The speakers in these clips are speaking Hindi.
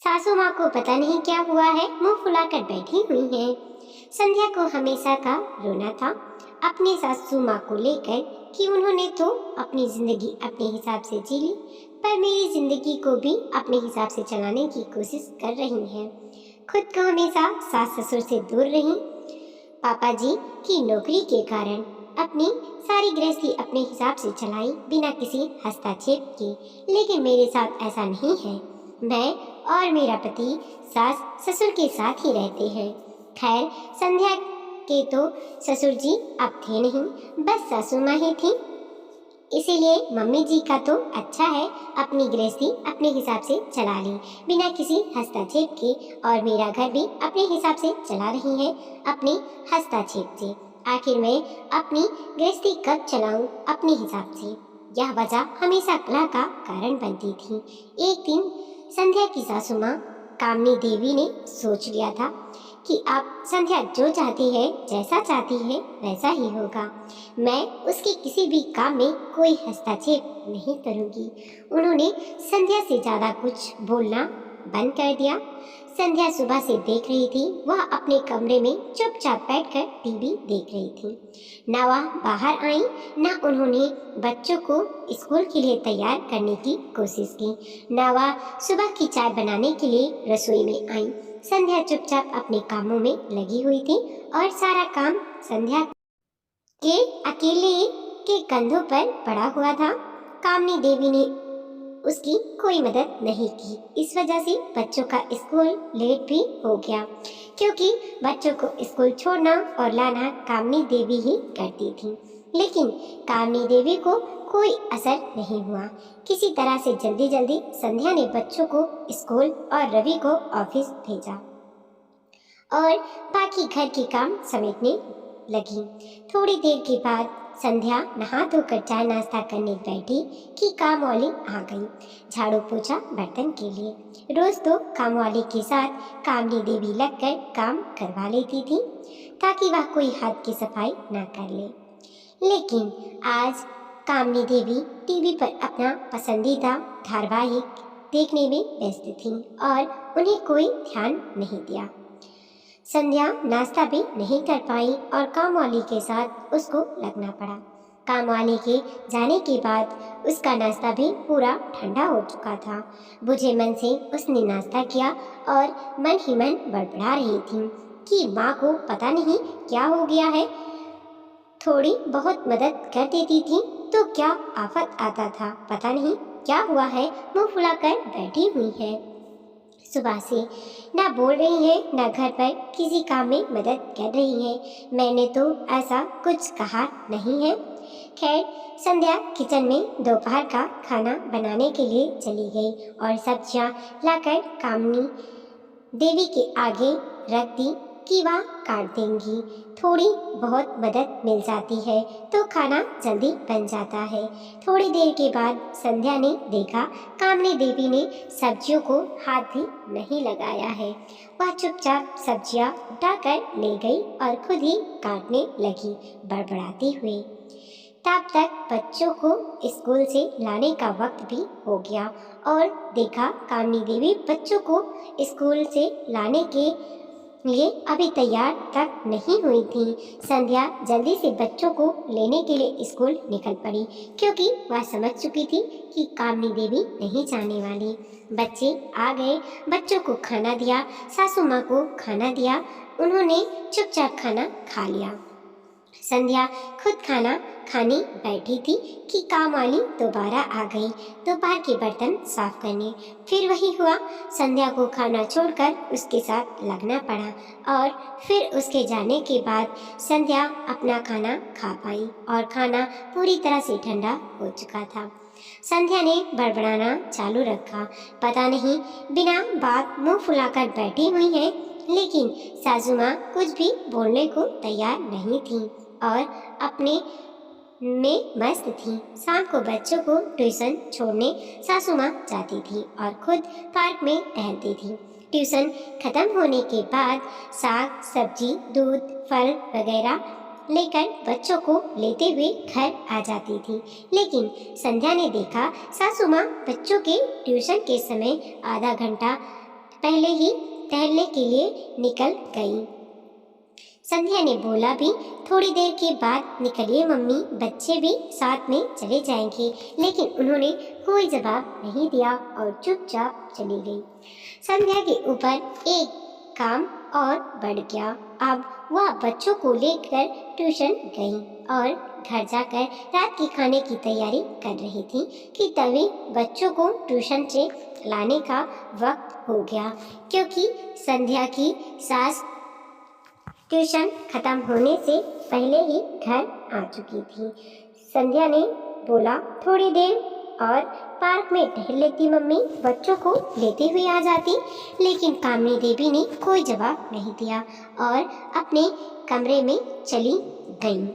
सासू माँ को पता नहीं क्या हुआ है, मुंह फुलाकर बैठी हुई हैं। संध्या को हमेशा का रोना था अपनी सासू माँ को लेकर कि उन्होंने तो अपनी जिंदगी अपने हिसाब से जी ली, पर मेरी जिंदगी को भी अपने हिसाब से चलाने की कोशिश कर रही हैं। खुद को हमेशा सास ससुर से दूर रही। पापा जी की नौकरी के कारण अपनी सारी गृहस्थी अपने हिसाब से चलाई बिना किसी हस्तक्षेप के, लेकिन मेरे साथ ऐसा नहीं है। मैं और मेरा पति सास ससुर के साथ ही रहते हैं। खैर, संध्या के तो ससुर जी अब थे नहीं, बस सासू माँ ही थी। इसीलिए मम्मी जी का तो अच्छा है, अपनी गृहस्थी अपने हिसाब से चला ली बिना किसी हस्तक्षेप के, और मेरा घर भी अपने हिसाब से चला रही है अपने हस्तक्षेप से। आखिर मैं अपनी गृहस्थी कब चलाऊं अपने हिसाब से, यह वजह हमेशा कलह का कारण बनती थी। एक दिन संध्या की सासू माँ कामनी देवी ने सोच लिया था कि अब संध्या जो चाहती है, जैसा चाहती है वैसा ही होगा। मैं उसके किसी भी काम में कोई हस्तक्षेप नहीं करूंगी। उन्होंने संध्या से ज़्यादा कुछ बोलना बंद कर दिया। संध्या सुबह से देख रही थी, वह अपने कमरे में चुपचाप बैठकर टीवी देख रही थी। न वह बाहर आई, न उन्होंने बच्चों को स्कूल के लिए तैयार करने की कोशिश की, न वह सुबह की चाय बनाने के लिए रसोई में आई। संध्या चुपचाप अपने कामों में लगी हुई थी और सारा काम संध्या के अकेले के कंधों पर पड़ा हुआ था। कामनी देवी ने उसकी कोई मदद नहीं की। इस वजह से बच्चों का स्कूल लेट भी हो गया, क्योंकि बच्चों को स्कूल छोड़ना और लाना कामनी देवी ही करती थी। लेकिन कामनी देवी को कोई असर नहीं हुआ। किसी तरह से जल्दी जल्दी संध्या ने बच्चों को स्कूल और रवि को ऑफिस भेजा और बाकी घर के काम समेटने लगी। थोड़ी देर के बाद संध्या नहा धोकर चाय नाश्ता करने बैठी कि कामवाली आ गई झाड़ू पोछा बर्तन के लिए। रोज तो कामवाली के साथ कामनी देवी लगकर काम करवा लेती थी ताकि वह कोई हाथ की सफाई न कर ले। लेकिन आज कामनी देवी टीवी पर अपना पसंदीदा धारावाहिक देखने में व्यस्त थी और उन्हें कोई ध्यान नहीं दिया। संध्या नाश्ता भी नहीं कर पाई और कामवाली के साथ उसको लगना पड़ा। कामवाली के जाने के बाद उसका नाश्ता भी पूरा ठंडा हो चुका था। बुझे मन से उसने नाश्ता किया और मन ही मन बड़बड़ा रही थी कि माँ को पता नहीं क्या हो गया है। थोड़ी बहुत मदद कर देती थी तो क्या आफत आता था, पता नहीं क्या हुआ है, मुंह फुलाकर बैठी हुई है। सुबह से ना बोल रही है, ना घर पर किसी काम में मदद कर रही है। मैंने तो ऐसा कुछ कहा नहीं है। खैर, संध्या किचन में दोपहर का खाना बनाने के लिए चली गई और सब्जियां लाकर कामनी देवी के आगे रख दी कि वह काट देंगी। थोड़ी बहुत मदद मिल जाती है तो खाना जल्दी बन जाता है। थोड़ी देर के बाद संध्या ने देखा कामनी देवी ने सब्जियों को हाथ भी नहीं लगाया है। वह चुपचाप सब्जियां उठाकर ले गई और खुद ही काटने लगी बड़बड़ाती हुई। तब तक बच्चों को स्कूल से लाने का वक्त भी हो गया और देखा कामनी देवी बच्चों को स्कूल से लाने के लिए अभी तैयार तक नहीं हुई थी। संध्या जल्दी से बच्चों को लेने के लिए स्कूल निकल पड़ी, क्योंकि वह समझ चुकी थी कि कामनी देवी नहीं जाने वाली। बच्चे आ गए, बच्चों को खाना दिया, सासू माँ को खाना दिया। उन्होंने चुपचाप खाना खा लिया। संध्या खुद खाना खाने बैठी थी कि कामवाली दोबारा आ गई दोपहर के बर्तन साफ करने। फिर वही हुआ, संध्या को खाना छोड़कर उसके साथ लगना पड़ा और फिर उसके जाने के बाद संध्या अपना खाना खा पाई और खाना पूरी तरह से ठंडा हो चुका था। संध्या ने बड़बड़ाना चालू रखा। पता नहीं बिना बात मुंह फुलाकर बैठी हुई है, लेकिन सासू माँ कुछ भी बोलने को तैयार नहीं थी और अपने में मस्त थी। शाम को बच्चों को ट्यूशन छोड़ने सासू माँ जाती थी और खुद पार्क में टहलती थी। ट्यूशन खत्म होने के बाद साग सब्जी दूध फल वगैरह लेकर बच्चों को लेते हुए घर आ जाती थी। लेकिन संध्या ने देखा सासू माँ बच्चों के ट्यूशन के समय आधा घंटा पहले ही टहलने के लिए निकल गई। संध्या ने बोला भी, थोड़ी देर के बाद निकलिए मम्मी, बच्चे भी साथ में चले जाएंगे। लेकिन उन्होंने कोई जवाब नहीं दिया और चुपचाप चली गई। संध्या के ऊपर एक काम और बढ़ गया। अब वह बच्चों को लेकर ट्यूशन गई और घर जाकर रात के खाने की तैयारी कर रही थी कि तभी बच्चों को ट्यूशन से लाने का वक्त हो गया, क्योंकि संध्या की सास ट्यूशन खत्म होने से पहले ही घर आ चुकी थी। संध्या ने बोला, थोड़ी देर और पार्क में टहल लेती मम्मी, बच्चों को लेते हुए आ जाती। लेकिन कामिनी देवी ने कोई जवाब नहीं दिया और अपने कमरे में चली गई।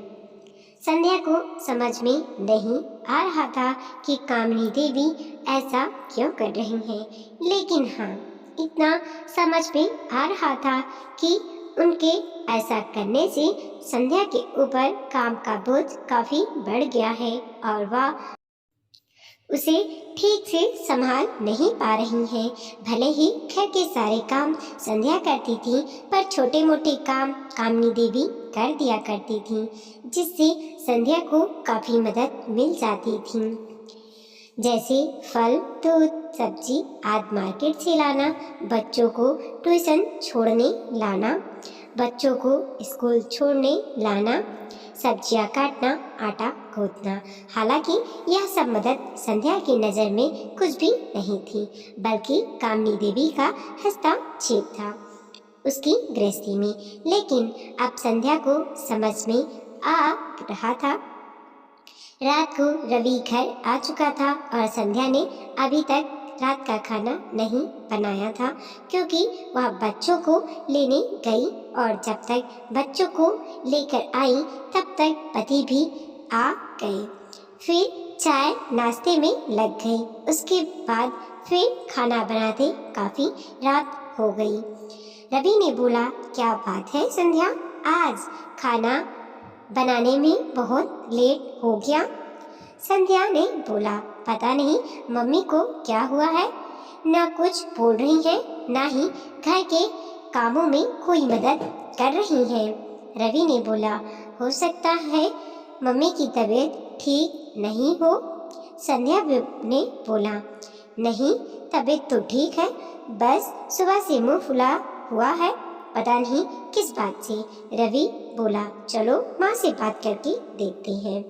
संध्या को समझ में नहीं आ रहा था कि कामिनी देवी ऐसा क्यों कर रही हैं, लेकिन हाँ, इतना समझ में आ रहा था कि उनके ऐसा करने से संध्या के ऊपर काम का बोझ काफी बढ़ गया है और वह उसे ठीक से संभाल नहीं पा रही हैं। भले ही घर के सारे काम संध्या करती थी, पर छोटे मोटे काम कामिनी देवी कर दिया करती थी, जिससे संध्या को काफी मदद मिल जाती थी। जैसे फल, दूध, सब्जी आदि मार्केट से लाना, बच्चों को ट्यूशन छोड़ने लाना, बच्चों को स्कूल छोड़ने लाना, सब्जियां काटना, आटा गूंथना। हालांकि यह सब मदद संध्या की नज़र में कुछ भी नहीं थी, बल्कि कामिनी देवी का हस्तक्षेप था उसकी गृहस्थी में। लेकिन अब संध्या को समझ में आ रहा था। रात को रवि घर आ चुका था और संध्या ने अभी तक रात का खाना नहीं बनाया था, क्योंकि वह बच्चों को लेने गई और जब तक बच्चों को लेकर आई तब तक पति भी आ गए। फिर चाय नाश्ते में लग गई। उसके बाद फिर खाना बनाते काफ़ी रात हो गई। रवि ने बोला, क्या बात है संध्या, आज खाना बनाने में बहुत लेट हो गया। संध्या ने बोला, पता नहीं मम्मी को क्या हुआ है, ना कुछ बोल रही है, ना ही घर के कामों में कोई मदद कर रही है। रवि ने बोला, हो सकता है मम्मी की तबीयत ठीक नहीं हो। संध्या ने बोला, नहीं, तबीयत तो ठीक है, बस सुबह से मुंह फुला हुआ है, पता नहीं किस बात से। रवि बोला, चलो माँ से बात करके देखते हैं।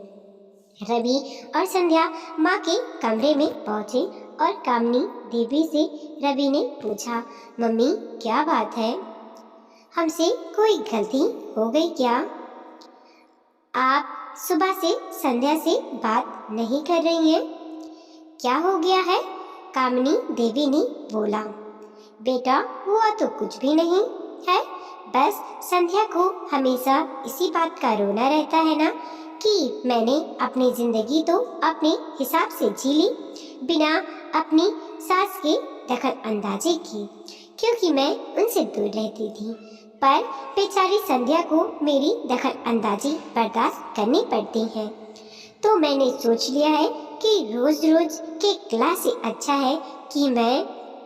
रवि और संध्या माँ के कमरे में पहुँचे और कामिनी देवी से रवि ने पूछा, मम्मी क्या बात है, हमसे कोई गलती हो गई क्या? आप सुबह से संध्या से बात नहीं कर रही हैं, क्या हो गया है? कामिनी देवी ने बोला, बेटा हुआ तो कुछ भी नहीं है, बस संध्या को हमेशा इसी बात का रोना रहता है ना कि मैंने अपनी जिंदगी तो अपने हिसाब से जी ली, बिना अपनी सास के दखल अंदाजी की, क्योंकि मैं उनसे दूर रहती थी। पर बेचारी संध्या को मेरी दखल अंदाजी बर्दाश्त करनी पड़ती है, तो मैंने सोच लिया है कि रोज रोज के क्लास से अच्छा है कि मैं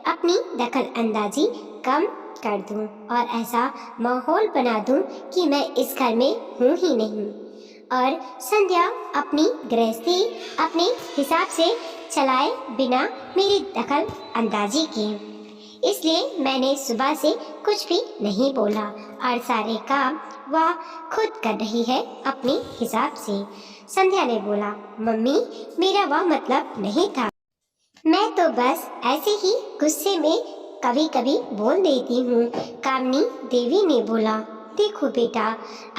अपनी दखल अंदाजी कम कर दूं और ऐसा माहौल बना दूं कि मैं इस घर में हूं ही नहीं और संध्या अपनी गृहस्थी अपने हिसाब से चलाए बिना मेरी दखल अंदाजी की। इसलिए मैंने सुबह से कुछ भी नहीं बोला और सारे काम वह खुद कर रही है अपने हिसाब से। संध्या ने बोला, मम्मी मेरा वह मतलब नहीं था, मैं तो बस ऐसे ही गुस्से में कभी कभी बोल देती हूँ। कामिनी देवी ने बोला, देखो बेटा,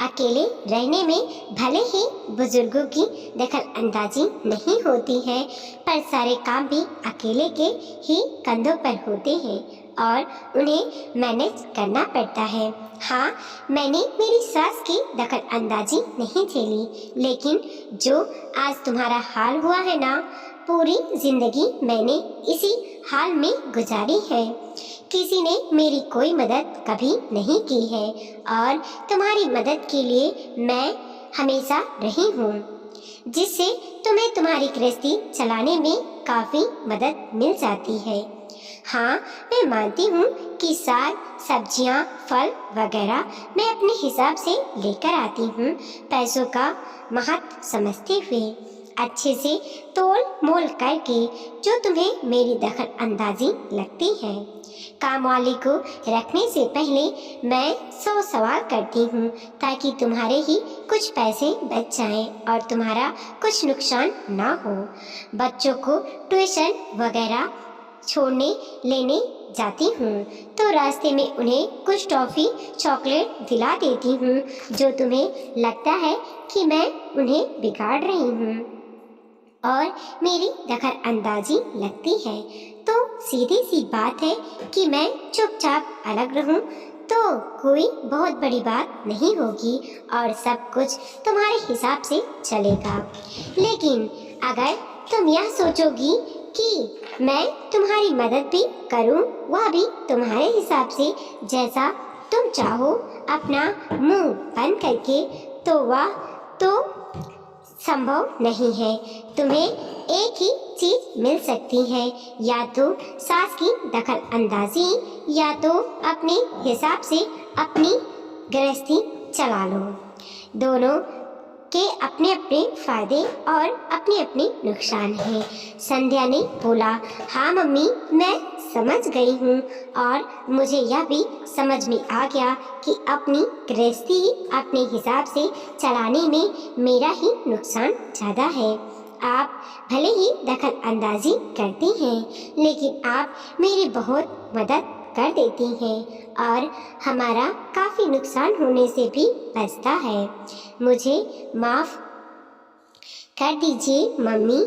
अकेले रहने में भले ही बुजुर्गों की दखल अंदाजी नहीं होती है, पर सारे काम भी अकेले के ही कंधों पर होते हैं और उन्हें मैनेज करना पड़ता है। हाँ, मैंने मेरी सास की दखल अंदाजी नहीं झेली, लेकिन जो आज तुम्हारा हाल हुआ है ना, पूरी जिंदगी मैंने इसी हाल में गुजारी है। किसी ने मेरी कोई मदद कभी नहीं की है और तुम्हारी मदद के लिए मैं हमेशा रही हूँ, जिससे तुम्हें तुम्हारी गृहस्थी चलाने में काफ़ी मदद मिल जाती है। हाँ, मैं मानती हूँ कि साग, सब्जियाँ, फल वगैरह मैं अपने हिसाब से लेकर आती हूँ, पैसों का महत्व समझते हुए, अच्छे से तोल मोल करके, जो तुम्हें मेरी दखल अंदाजी लगती है। काम वाली को रखने से पहले मैं 100 सवाल करती हूँ ताकि तुम्हारे ही कुछ पैसे बच जाएं और तुम्हारा कुछ नुकसान ना हो। बच्चों को ट्यूशन वगैरह छोड़ने लेने जाती हूँ तो रास्ते में उन्हें कुछ टॉफ़ी चॉकलेट दिला देती हूँ, जो तुम्हें लगता है कि मैं उन्हें बिगाड़ रही हूँ और मेरी दखल अंदाजी लगती है, तो सीधी सी बात है कि मैं चुपचाप अलग रहूं तो कोई बहुत बड़ी बात नहीं होगी और सब कुछ तुम्हारे हिसाब से चलेगा। लेकिन अगर तुम यह सोचोगी कि मैं तुम्हारी मदद भी करूं, वह भी तुम्हारे हिसाब से, जैसा तुम चाहो अपना मुंह बंद करके, तो वह तो संभव नहीं है। तुम्हें एक ही चीज मिल सकती है, या तो सास की दखल अंदाजी या तो अपने हिसाब से अपनी गृहस्थी चला लो। दोनों के अपने अपने फायदे और अपने अपने नुकसान हैं। संध्या ने बोला, हाँ मम्मी, मैं समझ गई हूँ और मुझे यह भी समझ में आ गया कि अपनी गृहस्थी अपने हिसाब से चलाने में मेरा ही नुकसान ज़्यादा है। आप भले ही दखल अंदाजी करती हैं, लेकिन आप मेरी बहुत मदद कर देती हैं और हमारा काफ़ी नुकसान होने से भी बचता है। मुझे माफ़ कर दीजिए मम्मी,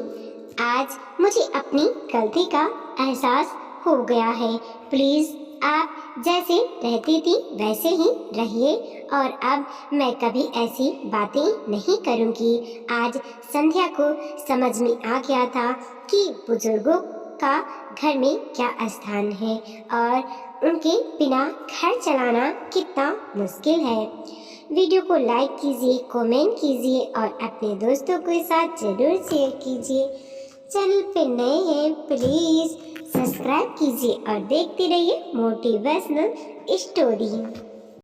आज मुझे अपनी गलती का एहसास हो गया है। प्लीज़ आप जैसे रहती थी वैसे ही रहिए और अब मैं कभी ऐसी बातें नहीं करूँगी। आज संध्या को समझ में आ गया था कि बुजुर्गों का घर में क्या स्थान है और उनके बिना घर चलाना कितना मुश्किल है। वीडियो को लाइक कीजिए, कमेंट कीजिए और अपने दोस्तों के साथ ज़रूर शेयर कीजिए। चैनल पे नए हैं प्लीज़ सब्सक्राइब कीजिए और देखते रहिए मोटिवेशनल स्टोरी।